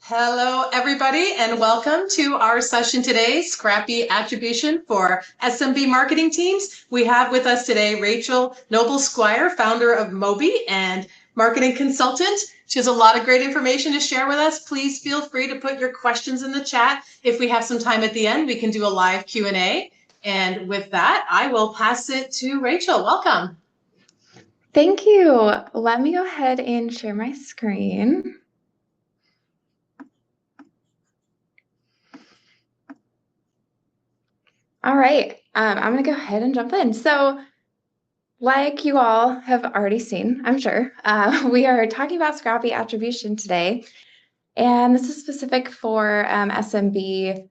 Hello, everybody, and welcome to our session today, Scrappy Attribution for SMB marketing teams. We have with us today Rachel Noble-Squire, founder of MOBI and marketing consultant. She has a lot of great information to share with us. Please feel free to put your questions in the chat. If we have some time at the end, we can do a live Q&A. And with that, I will pass it to Rachel. Welcome. Thank you. Let me go ahead and share my screen. All right, I'm going to go ahead and jump in. So like you all have already seen, I'm sure, we are talking about Scrappy Attribution today. And this is specific for SMB,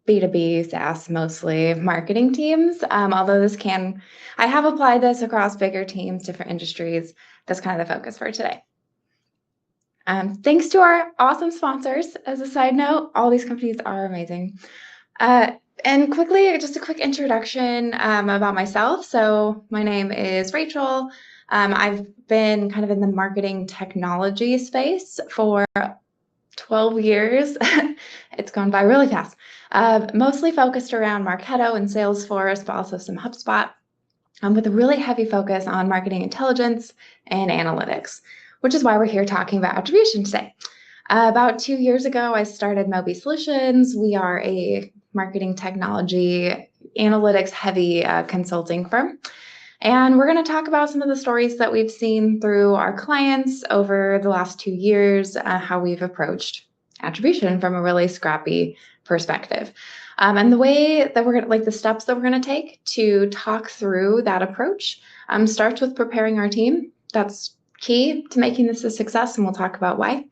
B2B, SaaS, mostly marketing teams. Although I have applied this across bigger teams, different industries. That's kind of the focus for today. Thanks to our awesome sponsors. As a side note, all these companies are amazing. And quickly, just a quick introduction about myself. So my name is Rachel. I've been kind of in the marketing technology space for 12 years. It's gone by really fast. Mostly focused around Marketo and Salesforce, but also some HubSpot, with a really heavy focus on marketing intelligence and analytics, which is why we're here talking about attribution today. About 2 years ago, I started MOBI Solutions. We are a marketing technology, analytics heavy consulting firm. And we're going to talk about some of the stories that we've seen through our clients over the last 2 years, how we've approached attribution from a really scrappy perspective. And the way that we're going to, the steps that we're going to take to talk through that approach starts with preparing our team. That's key to making this a success, and we'll talk about why.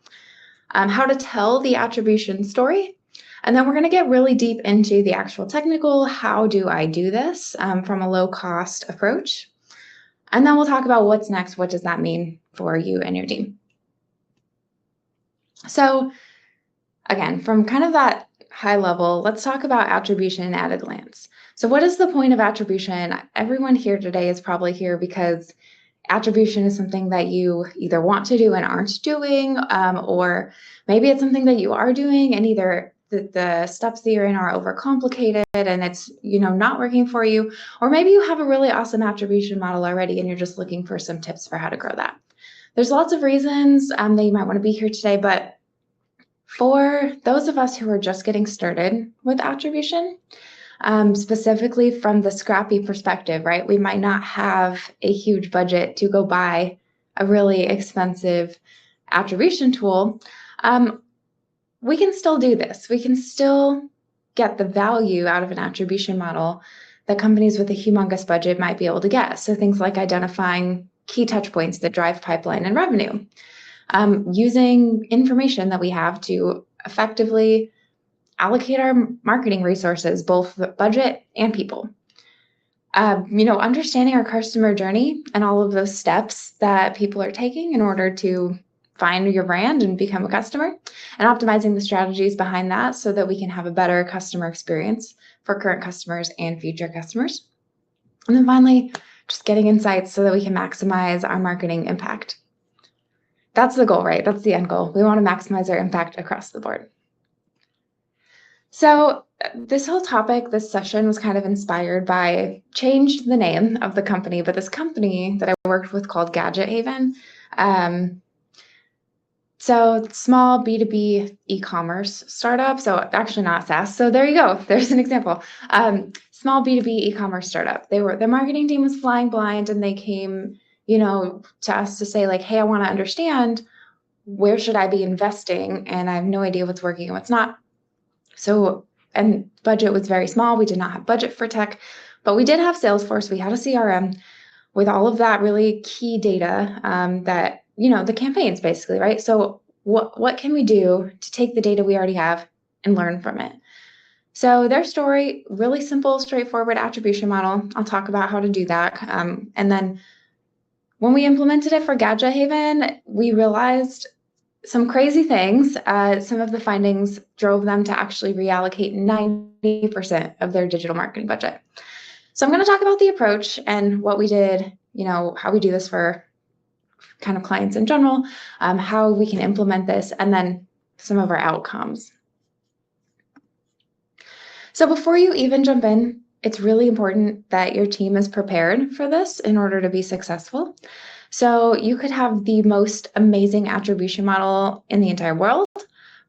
How to tell the attribution story. And then we're going to get really deep into the actual technical, how do I do this from a low cost approach. And then we'll talk about what's next. What does that mean for you and your team? So again, from kind of that high level, let's talk about attribution at a glance. So what is the point of attribution? Everyone here today is probably here because attribution is something that you either want to do and aren't doing, or maybe it's something that you are doing and either the steps that you're in are overcomplicated and it's not working for you, or maybe you have a really awesome attribution model already and you're just looking for some tips for how to grow that. There's lots of reasons that you might want to be here today, but for those of us who are just getting started with attribution, specifically from the scrappy perspective, right? We might not have a huge budget to go buy a really expensive attribution tool. We can still do this. We can still get the value out of an attribution model that companies with a humongous budget might be able to get. So things like identifying key touch points that drive pipeline and revenue, using information that we have to effectively allocate our marketing resources, both budget and people. Understanding our customer journey and all of those steps that people are taking in order to find your brand and become a customer, and optimizing the strategies behind that so that we can have a better customer experience for current customers and future customers. And then finally, just getting insights so that we can maximize our marketing impact. That's the goal, right? That's the end goal. We want to maximize our impact across the board. So this whole topic, this session was kind of inspired by, changed the name of the company, but this company that I worked with called Gadget Haven. So small B2B e-commerce startup. So actually not SaaS. So there you go. There's an example. Small B2B e-commerce startup. Their marketing team was flying blind, and they came, to us to say hey, I want to understand where should I be investing, and I have no idea what's working and what's not. So, and budget was very small. We did not have budget for tech, but we did have Salesforce. We had a CRM with all of that really key data that, the campaigns basically, right? So what can we do to take the data we already have and learn from it? So their story, really simple, straightforward attribution model. I'll talk about how to do that. And then when we implemented it for Gadget Haven, we realized some crazy things. Some of the findings drove them to actually reallocate 90% of their digital marketing budget. So I'm going to talk about the approach and what we did, how we do this for kind of clients in general, how we can implement this, and then some of our outcomes. So before you even jump in, it's really important that your team is prepared for this in order to be successful. So you could have the most amazing attribution model in the entire world,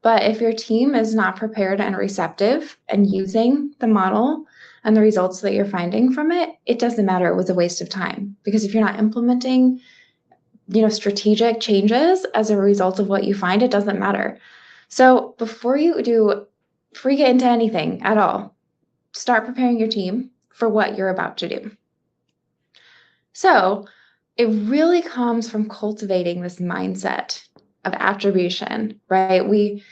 but if your team is not prepared and receptive and using the model and the results that you're finding from it, it doesn't matter. It was a waste of time, because if you're not implementing, strategic changes as a result of what you find, it doesn't matter. So before you get into anything at all, start preparing your team for what you're about to do. So it really comes from cultivating this mindset of attribution, right? We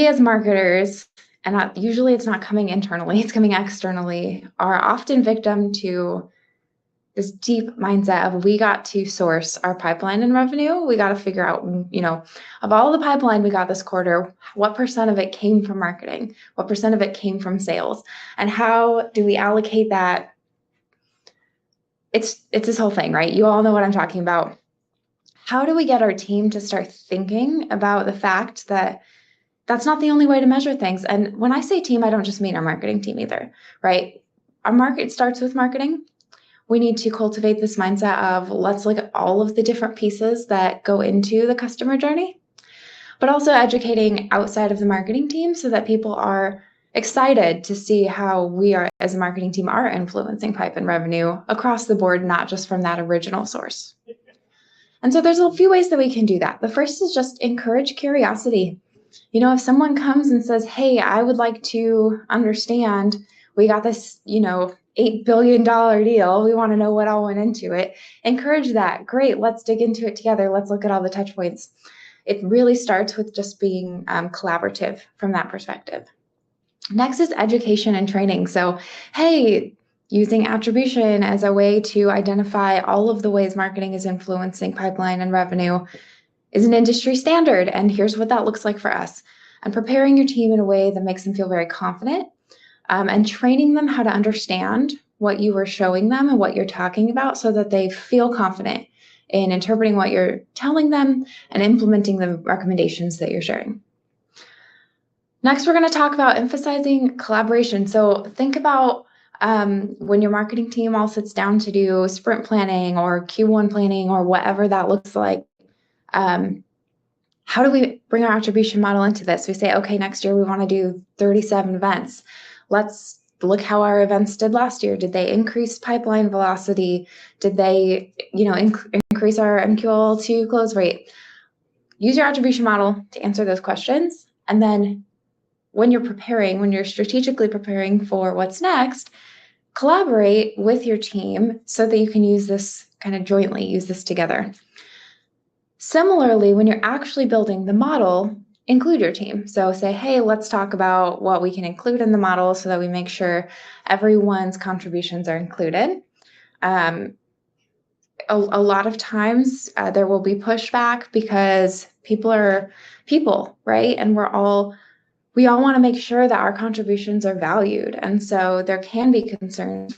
as marketers, and usually it's not coming internally, it's coming externally, are often victim to this deep mindset of we got to source our pipeline and revenue. We got to figure out, of all the pipeline we got this quarter, what percent of it came from marketing? What percent of it came from sales? And how do we allocate that? It's this whole thing, right? You all know what I'm talking about. How do we get our team to start thinking about the fact that that's not the only way to measure things? And when I say team, I don't just mean our marketing team either, right? Our market starts with marketing. We need to cultivate this mindset of let's look at all of the different pieces that go into the customer journey, but also educating outside of the marketing team so that people are excited to see how we are as a marketing team are influencing pipe and revenue across the board, not just from that original source. And so there's a few ways that we can do that. The first is just encourage curiosity. If someone comes and says, hey, I would like to understand, we got this, $8 billion deal. We want to know what all went into it. Encourage that. Great. Let's dig into it together. Let's look at all the touch points. It really starts with just being collaborative from that perspective. Next is education and training. So, hey, using attribution as a way to identify all of the ways marketing is influencing pipeline and revenue is an industry standard. And here's what that looks like for us. And preparing your team in a way that makes them feel very confident, and training them how to understand what you were showing them and what you're talking about so that they feel confident in interpreting what you're telling them and implementing the recommendations that you're sharing. Next, we're going to talk about emphasizing collaboration. So think about when your marketing team all sits down to do sprint planning or Q1 planning or whatever that looks like. How do we bring our attribution model into this? We say, okay, next year we want to do 37 events. Let's look how our events did last year. Did they increase pipeline velocity? Did they, increase our MQL to close rate? Use your attribution model to answer those questions. And then when you're strategically preparing for what's next, collaborate with your team so that you can use this jointly, use this together. Similarly, when you're actually building the model, include your team. So say, hey, let's talk about what we can include in the model so that we make sure everyone's contributions are included. A lot of times there will be pushback because people are people, right? And we all want to make sure that our contributions are valued. And so there can be concerns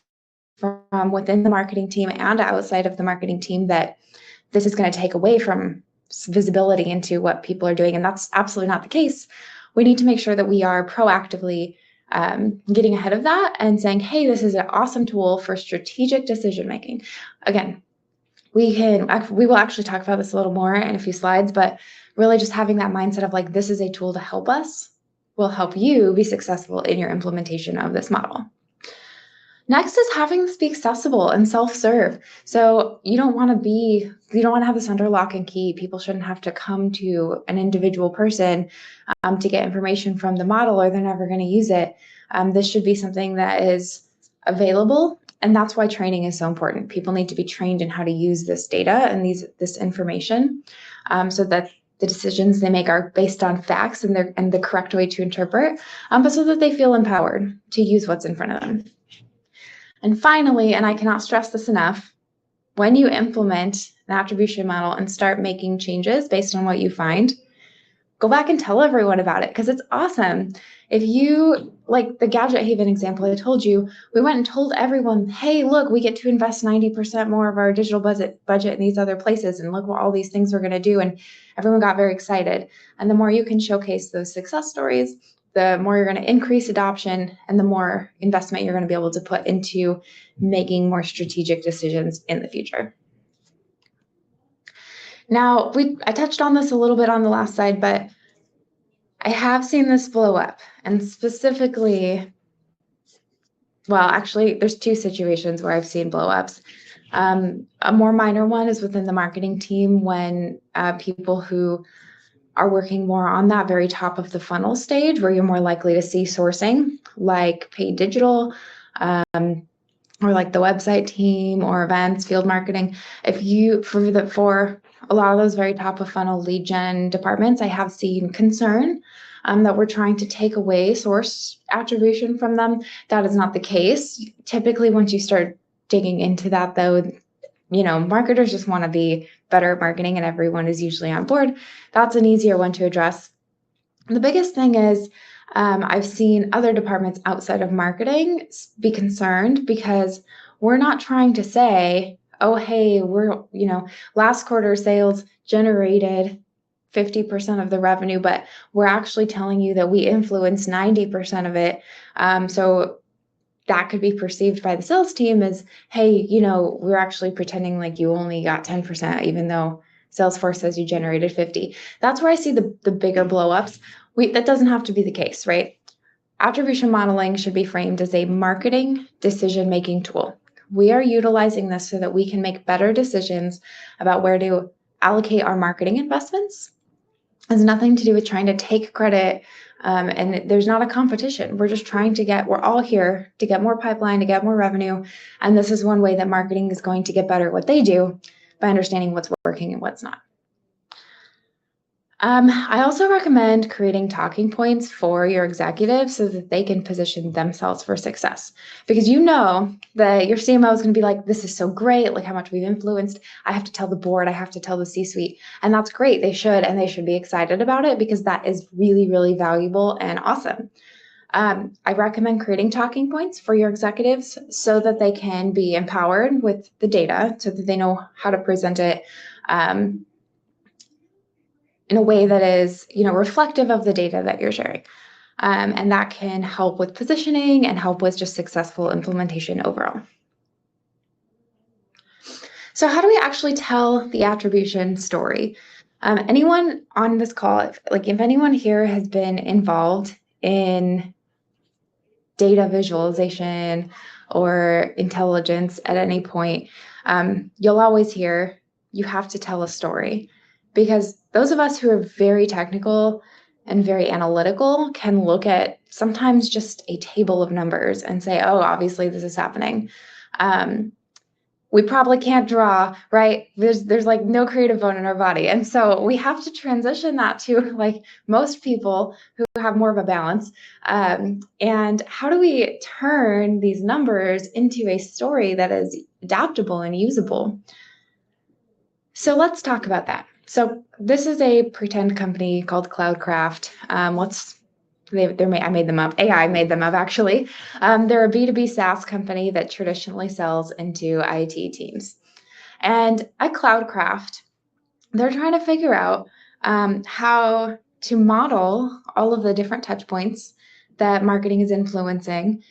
from within the marketing team and outside of the marketing team that this is going to take away from visibility into what people are doing. And that's absolutely not the case. We need to make sure that we are proactively getting ahead of that and saying, hey, this is an awesome tool for strategic decision making. Again, we will actually talk about this a little more in a few slides, but really just having that mindset of this is a tool to help us will help you be successful in your implementation of this model. Next is having this be accessible and self-serve. So you don't want to have this under lock and key. People shouldn't have to come to an individual person to get information from the model, or they're never going to use it. This should be something that is available, and that's why training is so important. People need to be trained in how to use this data and this information so that the decisions they make are based on facts and the correct way to interpret, but so that they feel empowered to use what's in front of them. And finally, and I cannot stress this enough, when you implement an attribution model and start making changes based on what you find, go back and tell everyone about it because it's awesome. If you, like the Gadget Haven example I told you, we went and told everyone, hey, look, we get to invest 90% more of our digital budget in these other places, and look what all these things we're going to do. And everyone got very excited. And the more you can showcase those success stories, the more you're going to increase adoption and the more investment you're going to be able to put into making more strategic decisions in the future. Now, I touched on this a little bit on the last slide, but I have seen this blow up, and specifically, well, actually, there's two situations where I've seen blow ups. A more minor one is within the marketing team when people who are working more on that very top of the funnel stage, where you're more likely to see sourcing, like paid digital, or like the website team or events, field marketing. If you, for a lot of those very top of funnel lead gen departments, I have seen concern that we're trying to take away source attribution from them. That is not the case. Typically, once you start digging into that, though, marketers just want to be better at marketing and everyone is usually on board. That's an easier one to address. The biggest thing is I've seen other departments outside of marketing be concerned because we're not trying to say, oh, hey, last quarter sales generated 50% of the revenue, but we're actually telling you that we influenced 90% of it. So that could be perceived by the sales team as, hey, we're actually pretending like you only got 10%, even though Salesforce says you generated 50. That's where I see the bigger blowups. That doesn't have to be the case, right? Attribution modeling should be framed as a marketing decision-making tool. We are utilizing this so that we can make better decisions about where to allocate our marketing investments. It has nothing to do with trying to take credit, and there's not a competition. We're just trying to we're all here to get more pipeline, to get more revenue, and this is one way that marketing is going to get better at what they do by understanding what's working and what's not. I also recommend creating talking points for your executives so that they can position themselves for success. Because that your CMO is going to be like, this is so great, like how much we've influenced. I have to tell the board, I have to tell the C-suite. And that's great. They should be excited about it because that is really, really valuable and awesome. I recommend creating talking points for your executives so that they can be empowered with the data so that they know how to present it in a way that is, reflective of the data that you're sharing. And that can help with positioning and help with just successful implementation overall. So how do we actually tell the attribution story? Anyone on this call, if anyone here has been involved in data visualization or intelligence at any point, you'll always hear you have to tell a story. Because those of us who are very technical and very analytical can look at sometimes just a table of numbers and say, oh, obviously this is happening. We probably can't draw, right? There's like no creative bone in our body. And so we have to transition that to like most people who have more of a balance. And how do we turn these numbers into a story that is adaptable and usable? So let's talk about that. So this is a pretend company called Cloudcraft. I made them up. AI made them up, actually. They're a B2B SaaS company that traditionally sells into IT teams. And at Cloudcraft, they're trying to figure out how to model all of the different touch points that marketing is influencing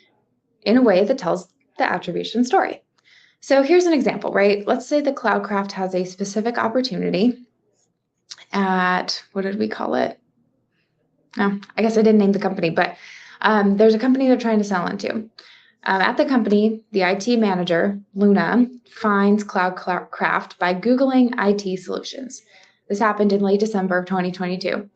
in a way that tells the attribution story. So here's an example, right? Let's say that Cloudcraft has a specific opportunity at, what did we call it? No, I guess I didn't name the company, but there's a company they're trying to sell into. At the company, the IT manager, Luna, finds Cloudcraft by Googling IT solutions. This happened in late December of 2022.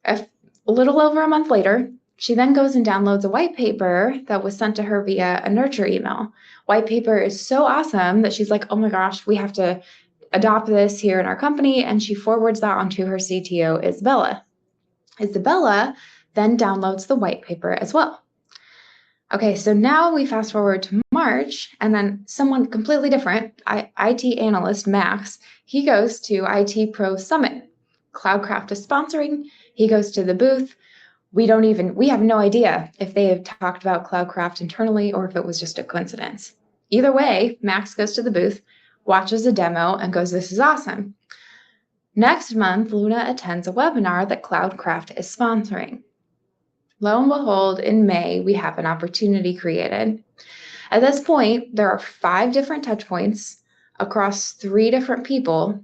A little over a month later, she then goes and downloads a white paper that was sent to her via a nurture email. White paper is so awesome that she's like, oh my gosh, we have to adopt this here in our company, and she forwards that onto her CTO, Isabella. Isabella then downloads the white paper as well. Okay, so now we fast forward to March, and then someone completely different, IT analyst Max, he goes to IT Pro Summit. Cloudcraft is sponsoring. He goes to the booth. We have no idea if they have talked about Cloudcraft internally or if it was just a coincidence. Either way, Max goes to the booth, watches a demo, and goes, "This is awesome." Next month, Luna attends a webinar that Cloudcraft is sponsoring. Lo and behold, in May, we have an opportunity created. At this point, there are 5 different touch points across 3 different people,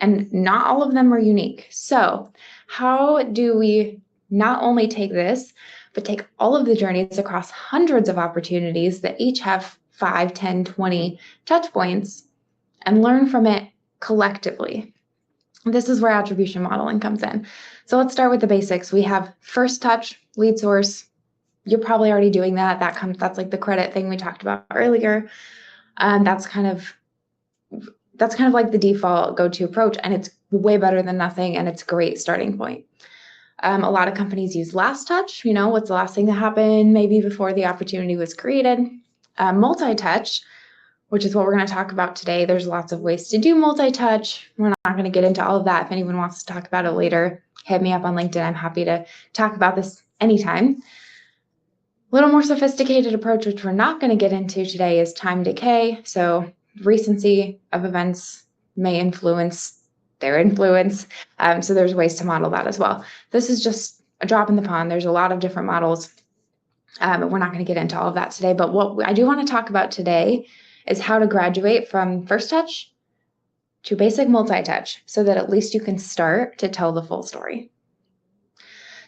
and not all of them are unique. So how do we not only take this, but take all of the journeys across hundreds of opportunities that each have 5, 10, 20 touch points and learn from it collectively? This is where attribution modeling comes in. So let's start with the basics. We have first touch, lead source. You're probably already doing that. That's like the credit thing we talked about earlier. That's kind of like the default go-to approach, and it's way better than nothing, and it's a great starting point. A lot of companies use last touch. What's the last thing that happened maybe before the opportunity was created? Multi-touch, which is what we're going to talk about today. There's lots of ways to do multi-touch. We're not going to get into all of that. If anyone wants to talk about it later, hit me up on LinkedIn. I'm happy to talk about this anytime. A little more sophisticated approach, which we're not going to get into today, is time decay. So recency of events may influence their influence. So there's ways to model that as well. This is just a drop in the pond. There's a lot of different models. We're not going to get into all of that today. But what I do want to talk about today is how to graduate from first touch to basic multi-touch so that at least you can start to tell the full story.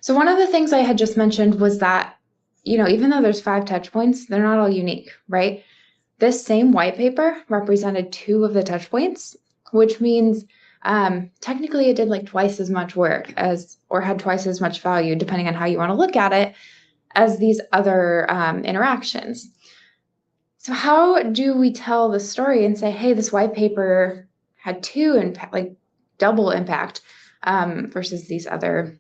So one of the things I had just mentioned was that, even though there's 5 touch points, they're not all unique, right? This same white paper represented 2 of the touch points, which means technically it did like twice as much work or had twice as much value, depending on how you want to look at it, as these other interactions. So how do we tell the story and say, hey, this white paper had 2 impact, like double impact versus these other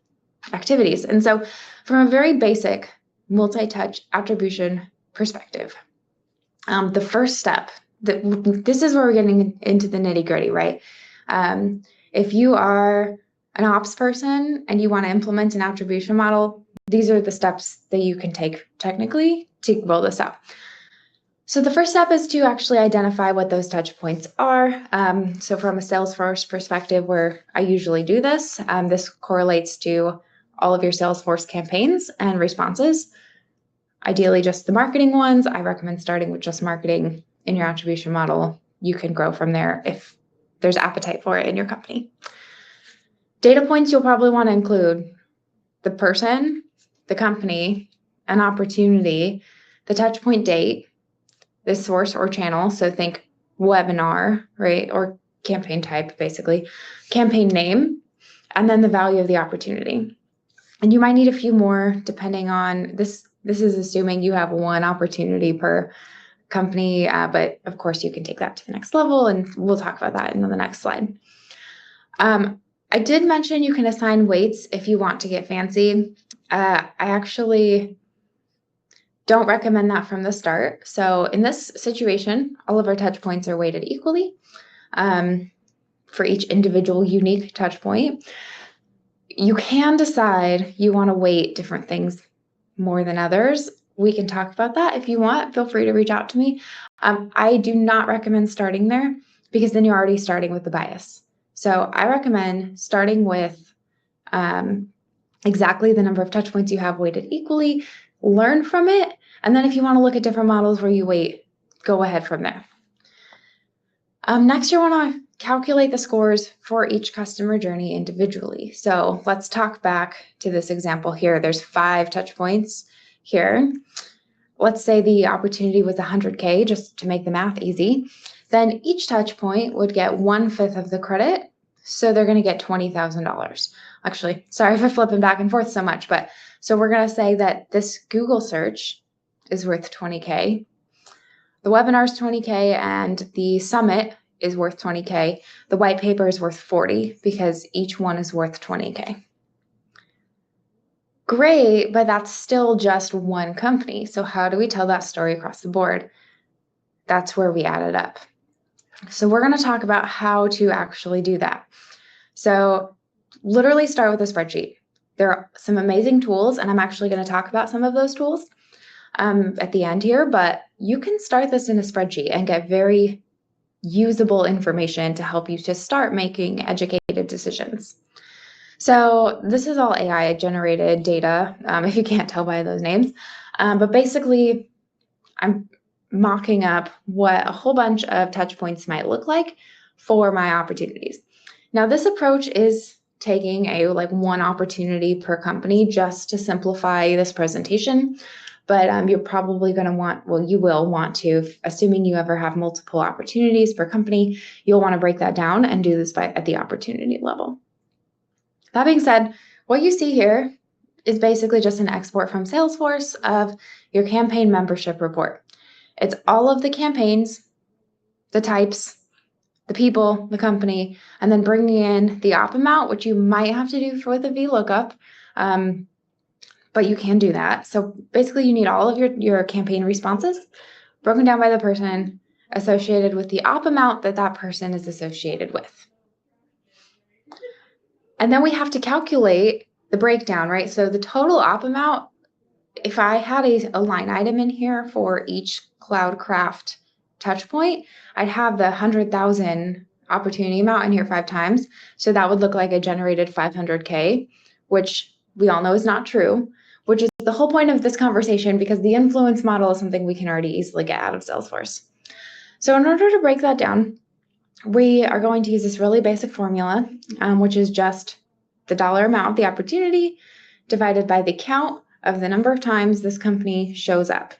activities? And so from a very basic multi-touch attribution perspective, the first step, this is where we're getting into the nitty-gritty, right? If you are an ops person and you want to implement an attribution model, these are the steps that you can take technically to roll this out. So the first step is to actually identify what those touch points are. So from a Salesforce perspective, where I usually do this, this correlates to all of your Salesforce campaigns and responses. Ideally, just the marketing ones. I recommend starting with just marketing in your attribution model. You can grow from there if there's appetite for it in your company. Data points you'll probably want to include the person, the company, an opportunity, the touch point date, the source or channel. So think webinar, right? Or campaign type, basically, campaign name, and then the value of the opportunity. And you might need a few more depending on this. This is assuming you have 1 opportunity per company, but of course you can take that to the next level, and we'll talk about that in the next slide. I did mention you can assign weights if you want to get fancy. I actually don't recommend that from the start. So in this situation, all of our touch points are weighted equally for each individual unique touch point. You can decide you want to weight different things more than others. We can talk about that if you want. Feel free to reach out to me. I do not recommend starting there because then you're already starting with the bias. So I recommend starting with exactly the number of touch points you have weighted equally, learn from it, and then if you want to look at different models where you weight, go ahead from there. Next, you want to calculate the scores for each customer journey individually. So let's talk back to this example here. There's 5 touch points here. Let's say the opportunity was 100K, just to make the math easy. Then each touch point would get 1/5 of the credit. So they're going to get $20,000. Actually, sorry for flipping back and forth so much, but so we're going to say that this Google search is worth 20K. The webinar is 20K and the summit is worth 20K. The white paper is worth 40 because each one is worth 20K. Great, but that's still just 1 company. So how do we tell that story across the board? That's where we add it up. So we're going to talk about how to actually do that. So literally start with a spreadsheet. There are some amazing tools, and I'm actually going to talk about some of those tools at the end here, but you can start this in a spreadsheet and get very usable information to help you to start making educated decisions. So this is all AI generated data, if you can't tell by those names. But basically, I'm mocking up what a whole bunch of touch points might look like for my opportunities. Now, this approach is taking one opportunity per company just to simplify this presentation. But you're probably going to want, you will want to, assuming you ever have multiple opportunities per company, you'll want to break that down and do this at the opportunity level. That being said, what you see here is basically just an export from Salesforce of your campaign membership report. It's all of the campaigns, the types, the people, the company, and then bringing in the op amount, which you might have to do with a VLOOKUP, but you can do that. So basically you need all of your campaign responses broken down by the person associated with the op amount that person is associated with. And then we have to calculate the breakdown, right? So the total op amount, if I had a line item in here for each Cloudcraft touch point, I'd have the 100,000 opportunity amount in here 5 times. So that would look like I generated 500K, which we all know is not true, which is the whole point of this conversation, because the influence model is something we can already easily get out of Salesforce. So in order to break that down, we are going to use this really basic formula, which is just the dollar amount of the opportunity divided by the count of the number of times this company shows up.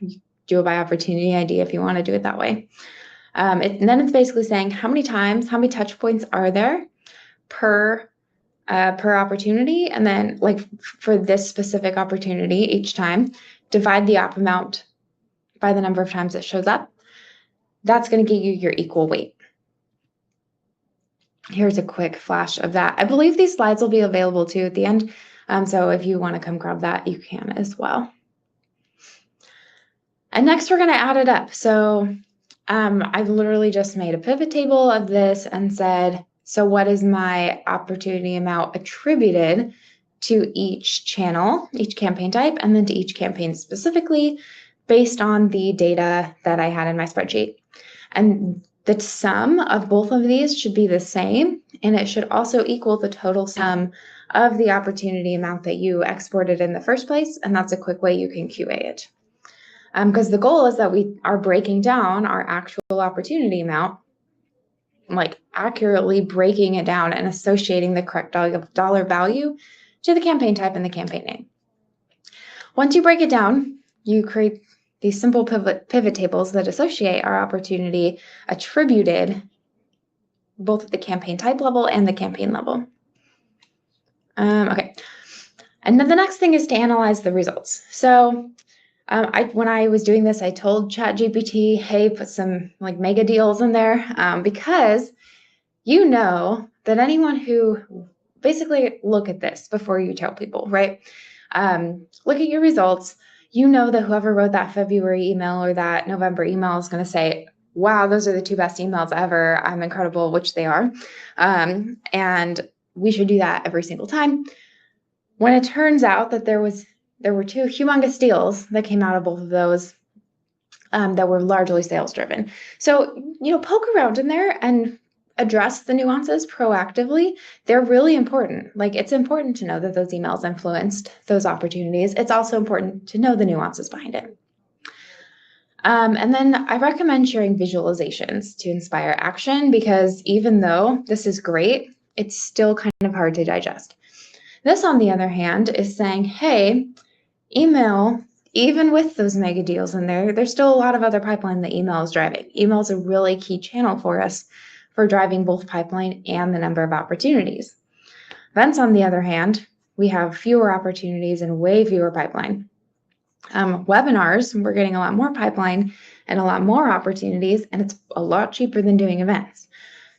Do it by opportunity ID if you want to do it that way. And then it's basically saying how many touch points are there per opportunity, and then for this specific opportunity, each time divide the op amount by the number of times it shows up. That's going to get you your equal weight. Here's a quick flash of that. I believe these slides will be available too at the end. So if you want to come grab that, you can as well. And next we're going to add it up. So I've literally just made a pivot table of this and said, so what is my opportunity amount attributed to each channel, each campaign type, and then to each campaign specifically based on the data that I had in my spreadsheet. And the sum of both of these should be the same, and it should also equal the total sum of the opportunity amount that you exported in the first place, and that's a quick way you can QA it. Because the goal is that we are breaking down our actual opportunity amount, accurately breaking it down and associating the correct dollar value to the campaign type and the campaign name. Once you break it down, you create these simple pivot tables that associate our opportunity attributed both at the campaign type level and the campaign level. Okay. And then the next thing is to analyze the results. So when I was doing this, I told ChatGPT, hey, put some mega deals in there, because you know that anyone who basically look at this before you tell people, right? Look at your results. You know that whoever wrote that February email or that November email is going to say, wow, those are the 2 best emails ever. I'm incredible, which they are. And we should do that every single time. When it turns out that there were 2 humongous deals that came out of both of those that were largely sales driven. So, poke around in there and address the nuances proactively. They're really important. It's important to know that those emails influenced those opportunities. It's also important to know the nuances behind it. And then I recommend sharing visualizations to inspire action, because even though this is great, it's still kind of hard to digest. This, on the other hand, is saying, hey, email, even with those mega deals in there, there's still a lot of other pipeline that email is driving. Email is a really key channel for us for driving both pipeline and the number of opportunities. Events, on the other hand, we have fewer opportunities and way fewer pipeline. Webinars, we're getting a lot more pipeline and a lot more opportunities, and it's a lot cheaper than doing events.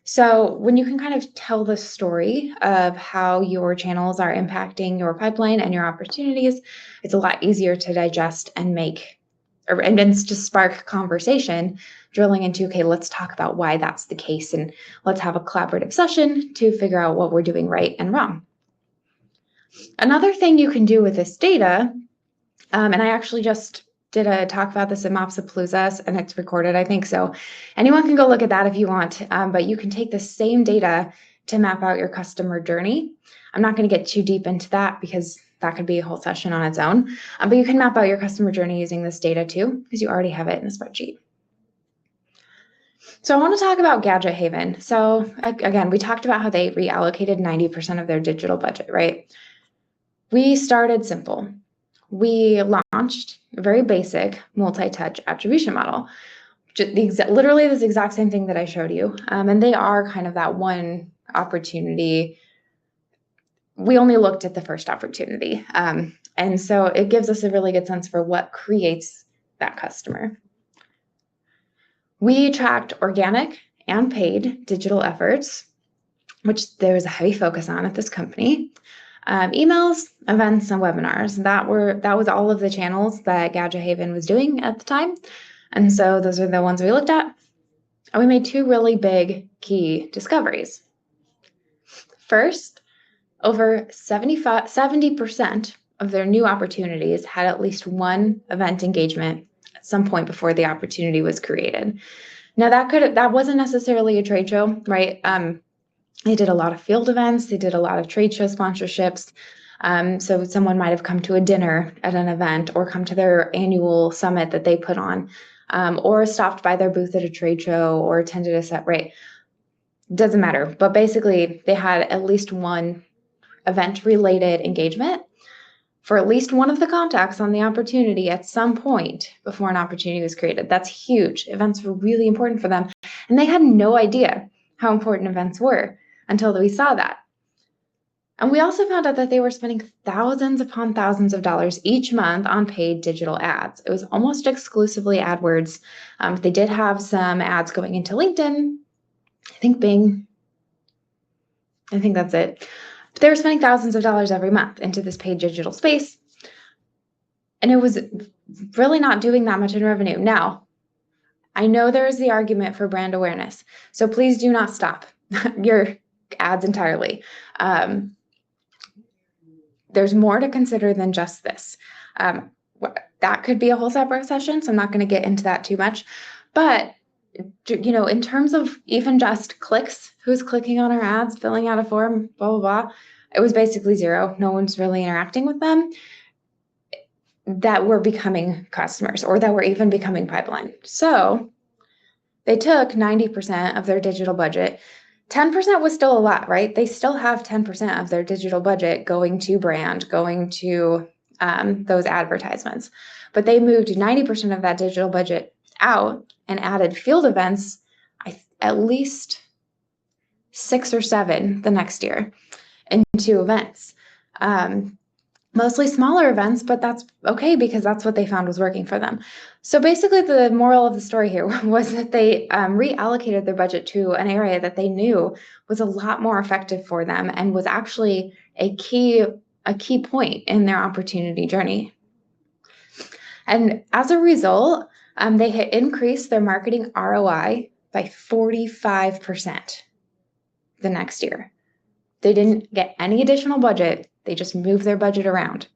So when you can kind of tell the story of how your channels are impacting your pipeline and your opportunities, it's a lot easier to digest and then to spark conversation, drilling into, okay, let's talk about why that's the case, and let's have a collaborative session to figure out what we're doing right and wrong. Another thing you can do with this data, and I actually just did a talk about this at Mopsapalooza, and it's recorded, I think, so anyone can go look at that if you want, but you can take the same data to map out your customer journey. I'm not going to get too deep into that because that could be a whole session on its own, but you can map out your customer journey using this data too, because you already have it in a spreadsheet. So I want to talk about Gadget Haven. So again, we talked about how they reallocated 90% of their digital budget, right? We started simple. We launched a very basic multi-touch attribution model, literally this exact same thing that I showed you. And they are kind of that one opportunity. We only looked at the first opportunity. And so it gives us a really good sense for what creates that customer. We tracked organic and paid digital efforts, which there was a heavy focus on at this company. Emails, events, and webinars. That was all of the channels that Gadget Haven was doing at the time. And so those are the ones we looked at. And we made two really big key discoveries. First, over 70% of their new opportunities had at least one event engagement at some point before the opportunity was created. Now that wasn't necessarily a trade show, right? They did a lot of field events. They did a lot of trade show sponsorships. So someone might have come to a dinner at an event or come to their annual summit that they put on, or stopped by their booth at a trade show or attended a set, right? Doesn't matter. But basically, they had at least one event-related engagement for at least one of the contacts on the opportunity at some point before an opportunity was created. That's huge. Events were really important for them. And they had no idea how important events were until we saw that. And we also found out that they were spending thousands upon thousands of dollars each month on paid digital ads. It was almost exclusively AdWords. They did have some ads going into LinkedIn, I think Bing. I think that's it. But they were spending thousands of dollars every month into this paid digital space. And it was really not doing that much in revenue. Now, I know there is the argument for brand awareness. So please do not stop your ads entirely. There's more to consider than just this. That could be a whole separate session, so I'm not going to get into that too much. But, in terms of even just clicks, who's clicking on our ads, filling out a form, blah, blah, blah, it was basically zero. No one's really interacting with them that were becoming customers or that were even becoming pipeline. So they took 90% of their digital budget. 10% was still a lot, right? They still have 10% of their digital budget going to brand, going to those advertisements. But they moved 90% of that digital budget out and added field events, at least 6 or 7 the next year into events. Mostly smaller events, but that's okay because that's what they found was working for them. So basically the moral of the story here was that they reallocated their budget to an area that they knew was a lot more effective for them and was actually a key point in their opportunity journey. And as a result, they had increased their marketing ROI by 45% the next year. They didn't get any additional budget. They just moved their budget around.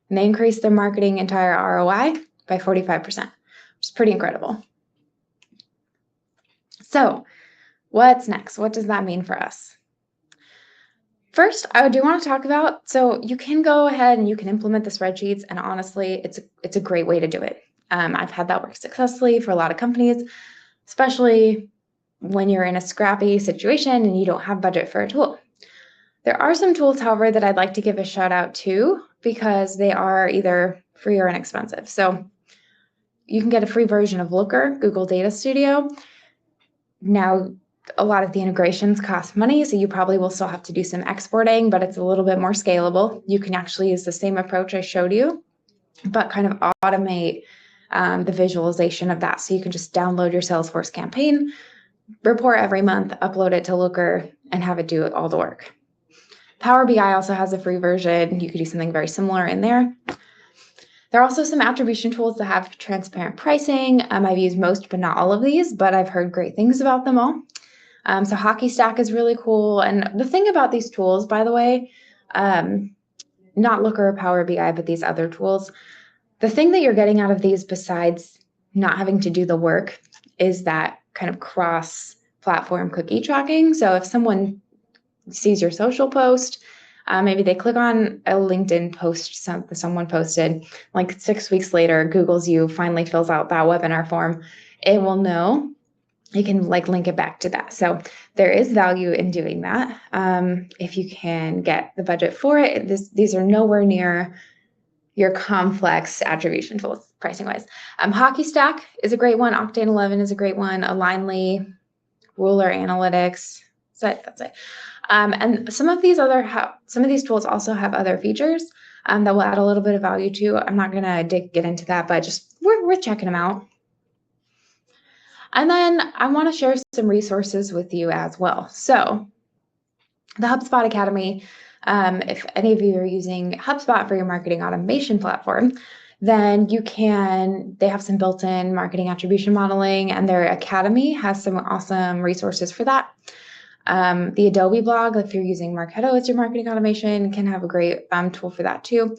And they increased their marketing entire ROI by 45%, which is pretty incredible. So what's next? What does that mean for us? First, I do want to talk about, so you can go ahead and you can implement the spreadsheets, and honestly, it's a great way to do it. I've had that work successfully for a lot of companies, especially when you're in a scrappy situation and you don't have budget for a tool. There are some tools, however, that I'd like to give a shout out to because they are either free or inexpensive. So you can get a free version of Looker, Google Data Studio. Now, a lot of the integrations cost money, so you probably will still have to do some exporting, but it's a little bit more scalable. You can actually use the same approach I showed you, but kind of automate the visualization of that. So you can just download your Salesforce campaign, report every month, upload it to Looker, and have it do all the work. Power BI also has a free version. You could do something very similar in there. There are also some attribution tools that have transparent pricing. I've used most, but not all of these, but I've heard great things about them all. So Hockey Stack is really cool. And the thing about these tools, by the way, not Looker or Power BI, but these other tools. The thing that you're getting out of these, besides not having to do the work, is that kind of cross-platform cookie tracking. So if someone sees your social post, maybe they click on a LinkedIn post someone posted, like 6 weeks later, Googles you, finally fills out that webinar form, it will know. You can like link it back to that. So there is value in doing that. If you can get the budget for it, these are nowhere near your complex attribution tools pricing wise. Hockey Stack is a great one. Octane 11 is a great one. Alignly, Ruler Analytics. That's it. And some of these tools also have other features that will add a little bit of value too. I'm not gonna get into that, but just we're checking them out. And then I want to share some resources with you as well. So the HubSpot Academy, if any of you are using HubSpot for your marketing automation platform, then they have some built-in marketing attribution modeling, and their academy has some awesome resources for that. The Adobe blog, if you're using Marketo as your marketing automation, can have a great tool for that too.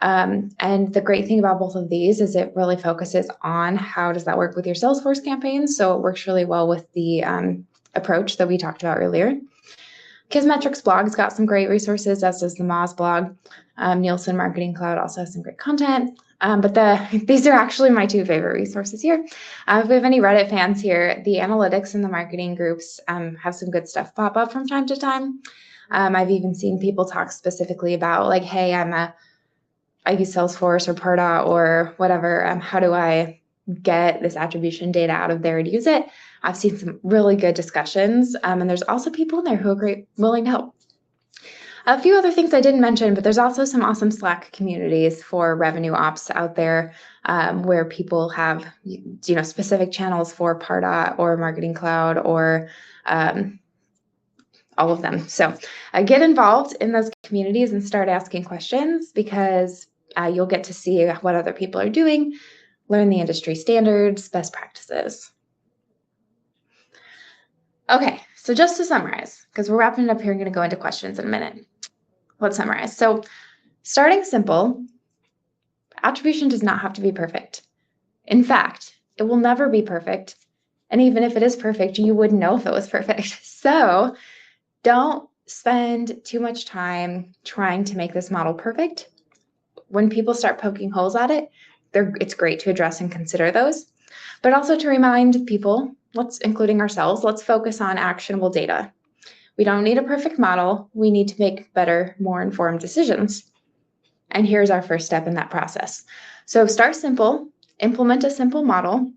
And the great thing about both of these is it really focuses on how does that work with your Salesforce campaigns. So it works really well with the approach that we talked about earlier. Kismetrics blog's got some great resources, as does the Moz blog. Nielsen Marketing Cloud also has some great content. But these are actually my two favorite resources here. If we have any Reddit fans here, the analytics and the marketing groups have some good stuff pop up from time to time. I've even seen people talk specifically about like, hey, I use Salesforce or Pardot or whatever. How do I get this attribution data out of there and use it? I've seen some really good discussions. And there's also people in there who are willing to help. A few other things I didn't mention, but there's also some awesome Slack communities for revenue ops out there where people have, specific channels for Pardot or Marketing Cloud or all of them. So get involved in those communities and start asking questions, because you'll get to see what other people are doing, learn the industry standards, best practices. Okay, so just to summarize, because we're wrapping it up here, I'm going to go into questions in a minute. Let's summarize. So starting simple, attribution does not have to be perfect. In fact, it will never be perfect. And even if it is perfect, you wouldn't know if it was perfect. So don't spend too much time trying to make this model perfect. When people start poking holes at it, it's great to address and consider those, but also to remind people, including ourselves, let's focus on actionable data. We don't need a perfect model. We need to make better, more informed decisions. And here's our first step in that process. So start simple, implement a simple model,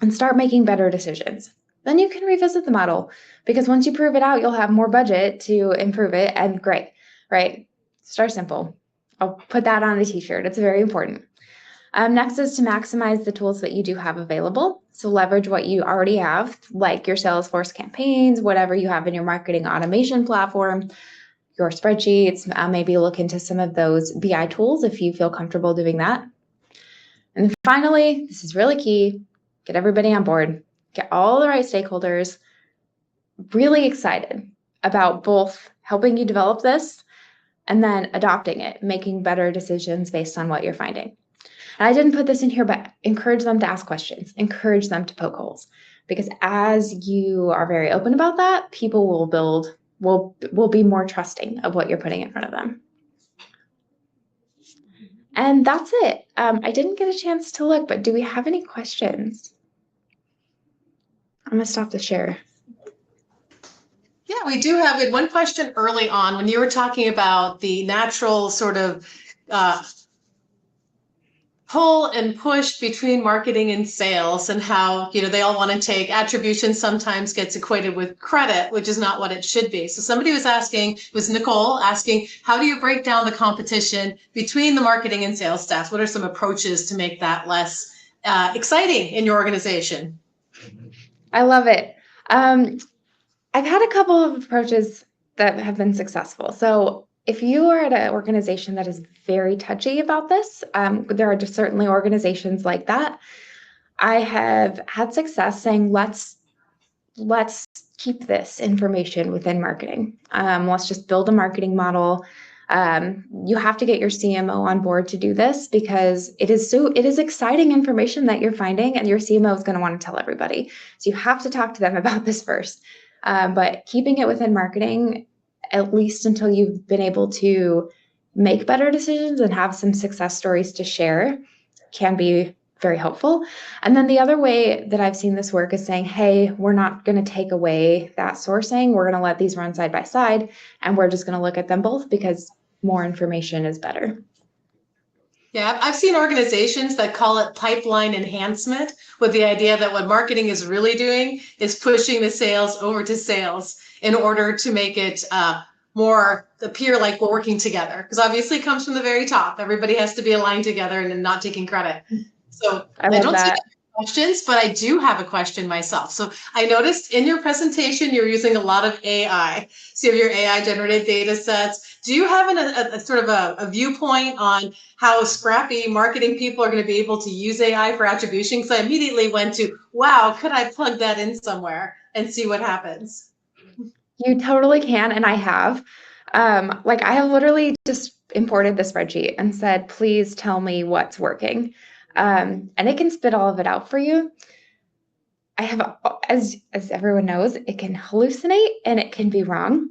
and start making better decisions. Then you can revisit the model, because once you prove it out, you'll have more budget to improve it, and great, right? Start simple. I'll put that on a t-shirt. It's very important. Next is to maximize the tools that you do have available. So leverage what you already have, like your Salesforce campaigns, whatever you have in your marketing automation platform, your spreadsheets. Maybe look into some of those BI tools if you feel comfortable doing that. And then finally, this is really key, get everybody on board, get all the right stakeholders really excited about both helping you develop this and then adopting it, making better decisions based on what you're finding. And I didn't put this in here, but encourage them to ask questions, encourage them to poke holes, because as you are very open about that, people will be more trusting of what you're putting in front of them. And that's it. I didn't get a chance to look, but do we have any questions? I'm gonna stop the share. Yeah, we do have one question early on when you were talking about the natural sort of pull and push between marketing and sales, and how, they all want to take attribution, sometimes gets equated with credit, which is not what it should be. So somebody was asking, it was Nicole asking, how do you break down the competition between the marketing and sales staff? What are some approaches to make that less exciting in your organization? I love it. I've had a couple of approaches that have been successful. So if you are at an organization that is very touchy about this, there are just certainly organizations like that. I have had success saying, let's keep this information within marketing. Let's just build a marketing model. You have to get your CMO on board to do this because it is exciting information that you're finding, and your CMO is going to want to tell everybody. So you have to talk to them about this first. But keeping it within marketing, at least until you've been able to make better decisions and have some success stories to share, can be very helpful. And then the other way that I've seen this work is saying, hey, we're not going to take away that sourcing. We're going to let these run side by side, and we're just going to look at them both because more information is better. Yeah, I've seen organizations that call it pipeline enhancement, with the idea that what marketing is really doing is pushing the sales over to sales in order to make it more appear like we're working together. Because obviously it comes from the very top. Everybody has to be aligned together and not taking credit. So I don't see any questions, but I do have a question myself. So I noticed in your presentation, you're using a lot of AI. So you have your AI generated data sets. Do you have a sort of a viewpoint on how Scrappy marketing people are going to be able to use AI for attribution? Because I immediately went to, wow, could I plug that in somewhere and see what happens? You totally can, and I have. Like I have literally just imported the spreadsheet and said, please tell me what's working. And it can spit all of it out for you. I have, as everyone knows, it can hallucinate and it can be wrong.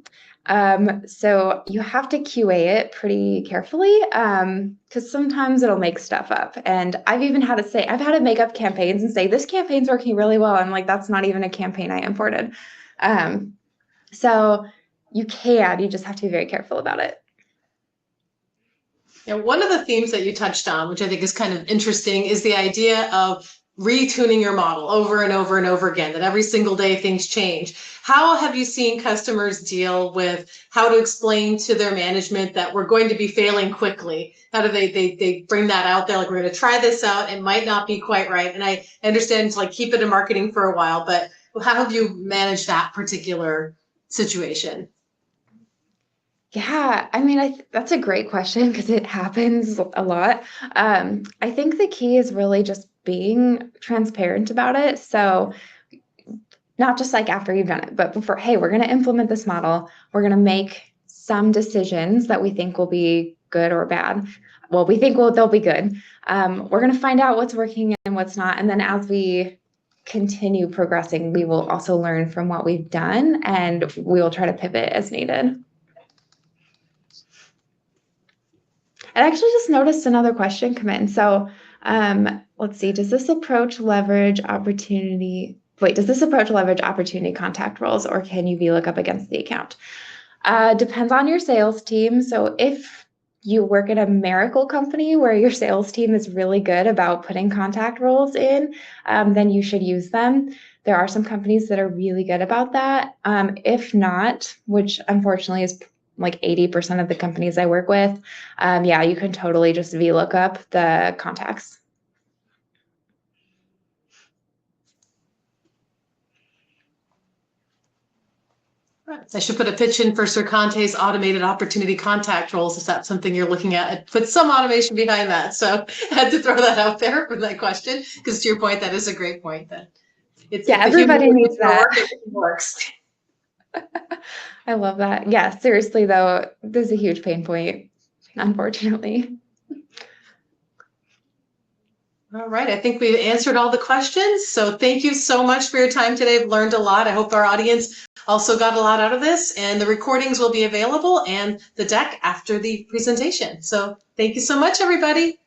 So you have to QA it pretty carefully because sometimes it'll make stuff up. And I've even had to say, I've had to make up campaigns and say, this campaign's working really well. I'm like, that's not even a campaign I imported. So you just have to be very careful about it. Yeah, one of the themes that you touched on, which I think is kind of interesting, is the idea of retuning your model over and over and over again, that every single day things change. How have you seen customers deal with how to explain to their management that we're going to be failing quickly? How do they bring that out there? Like, we're going to try this out. It might not be quite right. And I understand to like keep it in marketing for a while, but how have you managed that particular situation? Yeah, I mean, that's a great question because it happens a lot. I think the key is really just being transparent about it. So not just like after you've done it, but before, hey, we're going to implement this model. We're going to make some decisions that we think will be good or bad. Well, we think they'll be good. We're going to find out what's working and what's not. And then as we continue progressing, we will also learn from what we've done, and we will try to pivot as needed. I actually just noticed another question come in. So let's see, does this approach leverage opportunity contact roles, or can you VLOOKUP against the account? Depends on your sales team. So if you work at a miracle company where your sales team is really good about putting contact roles in, then you should use them. There are some companies that are really good about that. If not, which unfortunately is like 80% of the companies I work with, yeah, you can totally just VLOOKUP the contacts. I should put a pitch in for Sir Conte's automated opportunity contact roles, if that's something you're looking at. I'd put some automation behind that. So I had to throw that out there for that question, because to your point, that is a great point. That it's everybody needs that. It works. I love that. Yeah, seriously though, there's a huge pain point, unfortunately. All right, I think we've answered all the questions. So thank you so much for your time today. I've learned a lot. I hope our audience also got a lot out of this, and the recordings will be available and the deck after the presentation. So thank you so much, everybody.